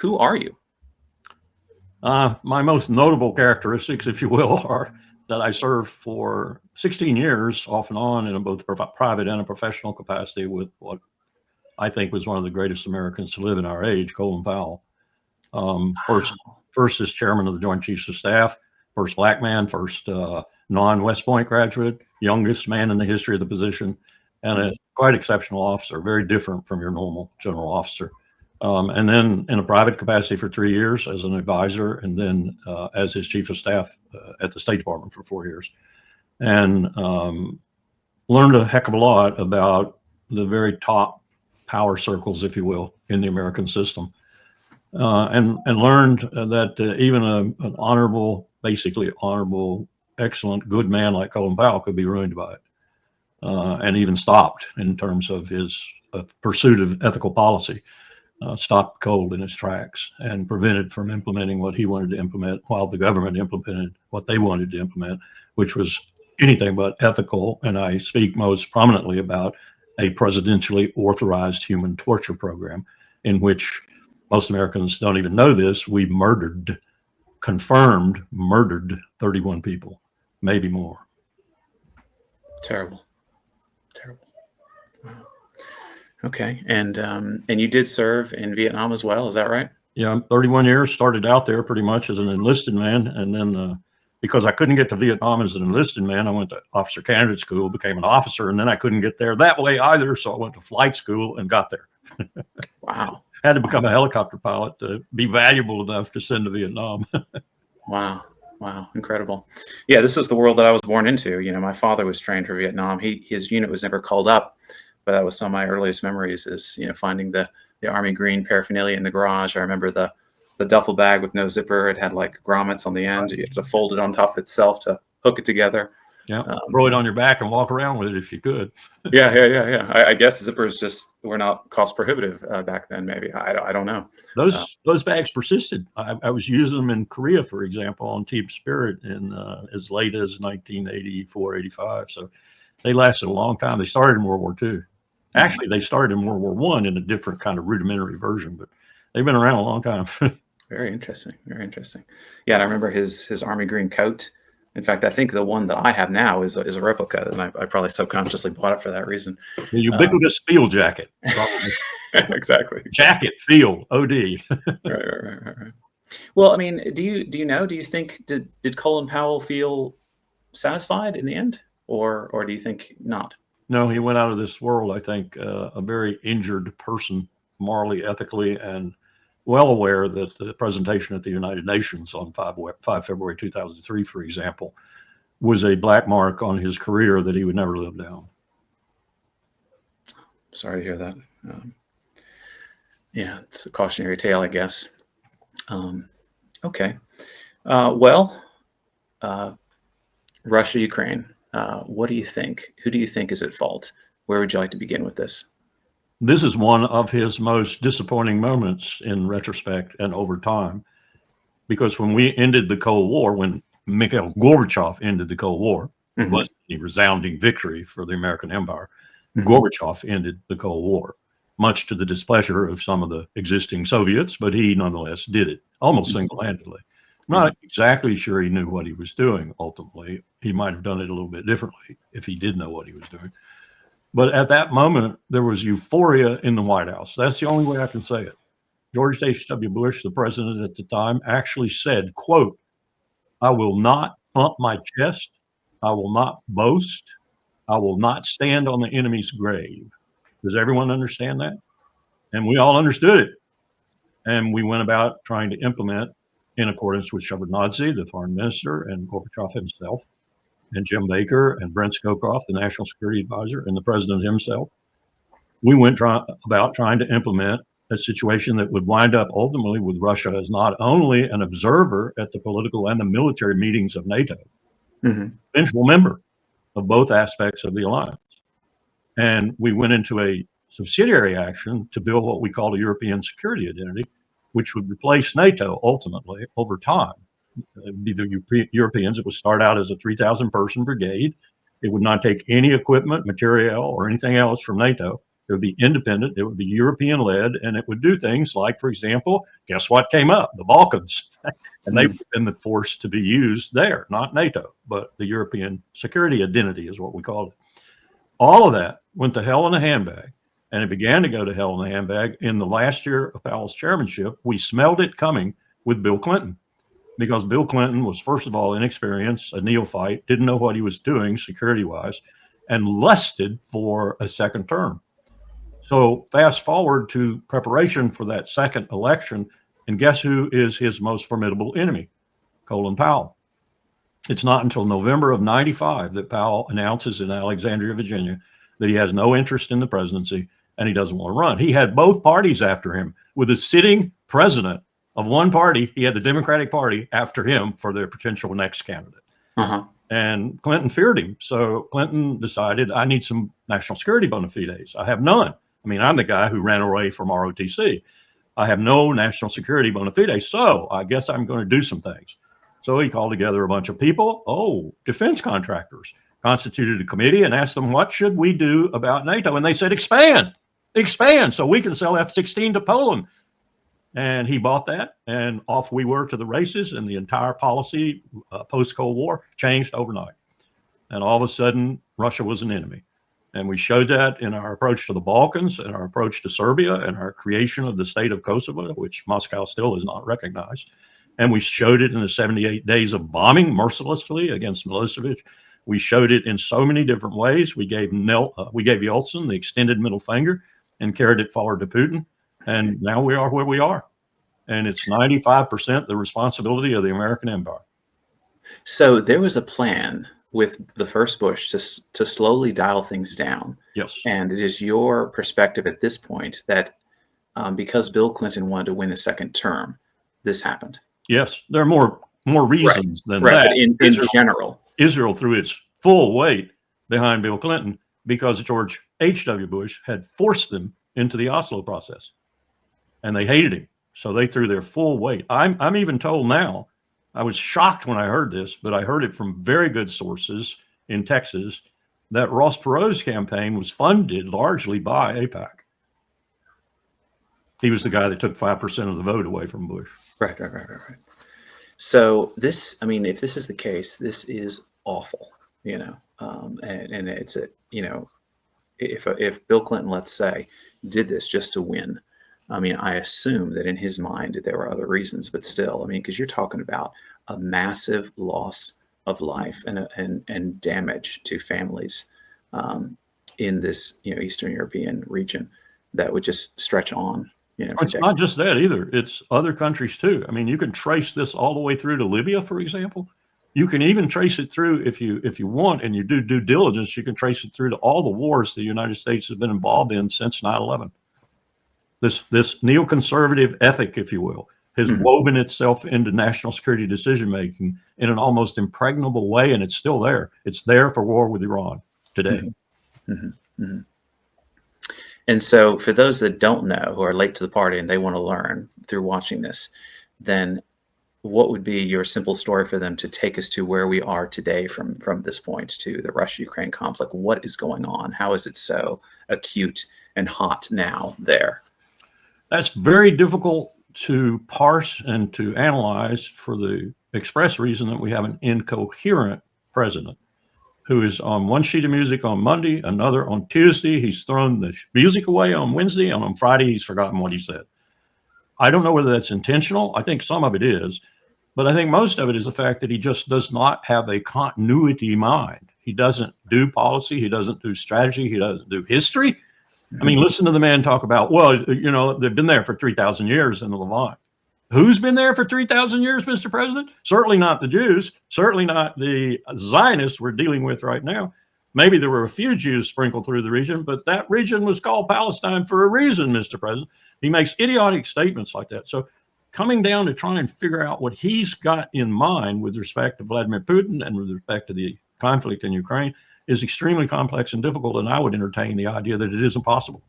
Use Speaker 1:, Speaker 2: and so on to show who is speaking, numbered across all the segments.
Speaker 1: Who are you?
Speaker 2: My most notable characteristics, if you will, are that I served for 16 years off and on in both private and a professional capacity with what I think was one of the greatest Americans to live in our age, Colin Powell. First as chairman of the Joint Chiefs of Staff, first black man, first non-West Point graduate, youngest man in the history of the position, and a quite exceptional officer, very different from your normal general officer. And then in a private capacity for 3 years as an advisor, and then as his chief of staff at the State Department for 4 years. And learned a heck of a lot about the very top power circles, if you will, in the American system. And learned that even an honorable, basically honorable, excellent, good man like Colin Powell could be ruined by it. And even stopped in terms of his pursuit of ethical policy. Stopped cold in its tracks and prevented from implementing what he wanted to implement while the government implemented what they wanted to implement, which was anything but ethical. And I speak most prominently about a presidentially authorized human torture program in which most Americans don't even know this. We confirmed murdered 31 people, maybe more.
Speaker 1: Terrible. Wow. Okay, and you did serve in Vietnam as well, is that right?
Speaker 2: Yeah, 31 years. Started out there pretty much as an enlisted man, and then because I couldn't get to Vietnam as an enlisted man, I went to officer candidate school, became an officer, and then I couldn't get there that way either, so I went to flight school and got there.
Speaker 1: Wow.
Speaker 2: Had to become a helicopter pilot to be valuable enough to send to Vietnam.
Speaker 1: Wow, incredible. Yeah, this is the world that I was born into. You know, my father was trained for Vietnam. His unit was never called up. But that was some of my earliest memories is, finding the Army green paraphernalia in the garage. I remember the duffel bag with no zipper. It had like grommets on the end. You had to fold it on top of itself to hook it together.
Speaker 2: Yeah, throw it on your back and walk around with it if you could.
Speaker 1: Yeah. I guess zippers were not cost prohibitive back then. Maybe I don't know.
Speaker 2: Those bags persisted. I was using them in Korea, for example, on Team Spirit in as late as 1984, 85. So they lasted a long time. They started in World War II. Actually, they started in World War I in a different kind of rudimentary version, but they've been around a long time.
Speaker 1: Very interesting. Yeah, and I remember his army green coat. In fact, I think the one that I have now is a replica, and I probably subconsciously bought it for that reason.
Speaker 2: The ubiquitous field jacket.
Speaker 1: Exactly.
Speaker 2: Jacket, field, OD.
Speaker 1: Right. Well, I mean, do you think did Colin Powell feel satisfied in the end, or do you think not?
Speaker 2: No, he went out of this world, I think, a very injured person, morally, ethically, and well aware that the presentation at the United Nations on 5 February 2003, for example, was a black mark on his career that he would never live down.
Speaker 1: Sorry to hear that. Yeah, it's a cautionary tale, I guess. Okay. Russia, Ukraine. What do you think? Who do you think is at fault? Where would you like to begin with this?
Speaker 2: This is one of his most disappointing moments in retrospect and over time, because when we ended the Cold War, when Mikhail Gorbachev ended the Cold War, it wasn't a resounding victory for the American empire. Gorbachev ended the Cold War, much to the displeasure of some of the existing Soviets, but he nonetheless did it almost single-handedly. Not exactly sure he knew what he was doing, ultimately. He might have done it a little bit differently if he did know what he was doing. But at that moment, there was euphoria in the White House. That's the only way I can say it. George H.W. Bush, the president at the time, actually said, quote, "I will not pump my chest. I will not boast. I will not stand on the enemy's grave." Does everyone understand that? And we all understood it. And we went about trying to implement, in accordance with Shevardnadze, the foreign minister, and Gorbachev himself, and Jim Baker, and Brent Scowcroft, the national security advisor, and the president himself. We went about trying to implement a situation that would wind up ultimately with Russia as not only an observer at the political and the military meetings of NATO, eventual member of both aspects of the alliance. And we went into a subsidiary action to build what we call a European security identity, which would replace NATO ultimately over time. It'd be the Europeans. It would start out as a 3,000 person brigade. It would not take any equipment, materiel, or anything else from NATO. It would be independent. It would be European led, and it would do things like, for example, guess what came up? The Balkans. And they've been the force to be used there, not NATO, but the European security identity is what we call it. All of that went to hell in a handbag, and it began to go to hell in a handbag in the last year of Powell's chairmanship. We smelled it coming with Bill Clinton, because Bill Clinton was, first of all, inexperienced, a neophyte, didn't know what he was doing security-wise, and lusted for a second term. So fast forward to preparation for that second election, and guess who is his most formidable enemy? Colin Powell. It's not until November of '95 that Powell announces in Alexandria, Virginia, that he has no interest in the presidency and he doesn't want to run. He had both parties after him. With a sitting president of one party, he had the Democratic Party after him for their potential next candidate. And Clinton feared him. So Clinton decided, I need some national security bona fides. I have none. I mean, I'm the guy who ran away from ROTC. I have no national security bona fides, so I guess I'm going to do some things. So he called together a bunch of people, defense contractors, constituted a committee and asked them, what should we do about NATO? And they said, expand so we can sell F-16 to Poland. And he bought that, and off we were to the races, and the entire policy post-Cold War changed overnight. And all of a sudden, Russia was an enemy. And we showed that in our approach to the Balkans and our approach to Serbia and our creation of the state of Kosovo, which Moscow still has not recognized. And we showed it in the 78 days of bombing mercilessly against Milosevic. We showed it in so many different ways. We gave Yeltsin the extended middle finger and carried it forward to Putin. And now we are where we are. And it's 95% the responsibility of the American empire.
Speaker 1: So there was a plan with the first Bush to slowly dial things down.
Speaker 2: Yes.
Speaker 1: And it is your perspective at this point that because Bill Clinton wanted to win a second term, this happened.
Speaker 2: Yes. There are more reasons than
Speaker 1: that.
Speaker 2: But
Speaker 1: in general.
Speaker 2: Israel threw its full weight behind Bill Clinton because George H.W. Bush had forced them into the Oslo process. And they hated him. So they threw their full weight. I'm even told now, I was shocked when I heard this, but I heard it from very good sources in Texas, that Ross Perot's campaign was funded largely by AIPAC. He was the guy that took 5% of the vote away from Bush.
Speaker 1: Right. So this, I mean, if this is the case, this is awful, and it's if Bill Clinton, let's say, did this just to win, I mean, I assume that in his mind there were other reasons, but still, I mean, because you're talking about a massive loss of life and damage to families in this Eastern European region that would just stretch on.
Speaker 2: It's not just that either. It's other countries too. I mean, you can trace this all the way through to Libya, for example. You can even trace it through, if you want, and you do due diligence, you can trace it through to all the wars the United States has been involved in since 9/11. This neoconservative ethic, if you will, has woven itself into national security decision-making in an almost impregnable way, and it's still there. It's there for war with Iran today.
Speaker 1: And so for those that don't know, who are late to the party and they want to learn through watching this, then what would be your simple story for them to take us to where we are today from this point to the Russia-Ukraine conflict? What is going on? How is it so acute and hot now there?
Speaker 2: That's very difficult to parse and to analyze for the express reason that we have an incoherent president who is on one sheet of music on Monday, another on Tuesday. He's thrown the music away on Wednesday, and on Friday, he's forgotten what he said. I don't know whether that's intentional. I think some of it is, but I think most of it is the fact that he just does not have a continuity mind. He doesn't do policy. He doesn't do strategy. He doesn't do history. I mean, listen to the man talk about, they've been there for 3,000 years in the Levant. Who's been there for 3,000 years, Mr. President? Certainly not the Jews. Certainly not the Zionists we're dealing with right now. Maybe there were a few Jews sprinkled through the region, but that region was called Palestine for a reason, Mr. President. He makes idiotic statements like that. So coming down to try and figure out what he's got in mind with respect to Vladimir Putin and with respect to the conflict in Ukraine is extremely complex and difficult, and I would entertain the idea that it isn't possible.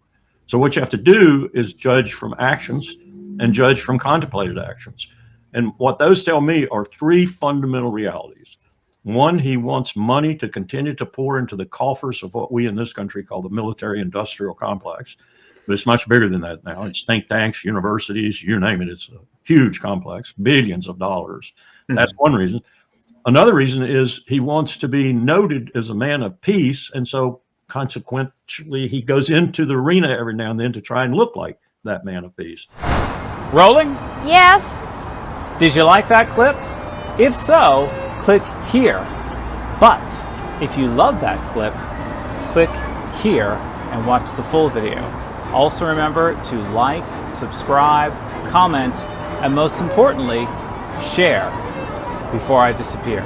Speaker 2: So what you have to do is judge from actions and judge from contemplated actions. And what those tell me are three fundamental realities. One, he wants money to continue to pour into the coffers of what we in this country call the military-industrial complex. But it's much bigger than that now. It's think tanks, universities, you name it. It's a huge complex, billions of dollars. That's one reason. Another reason is he wants to be noted as a man of peace. And so consequently, he goes into the arena every now and then to try and look like that man of peace.
Speaker 3: Rolling?
Speaker 4: Yes.
Speaker 3: Did you like that clip? If so, click here. But if you love that clip, click here and watch the full video. Also remember to like, subscribe, comment, and most importantly, share before I disappear.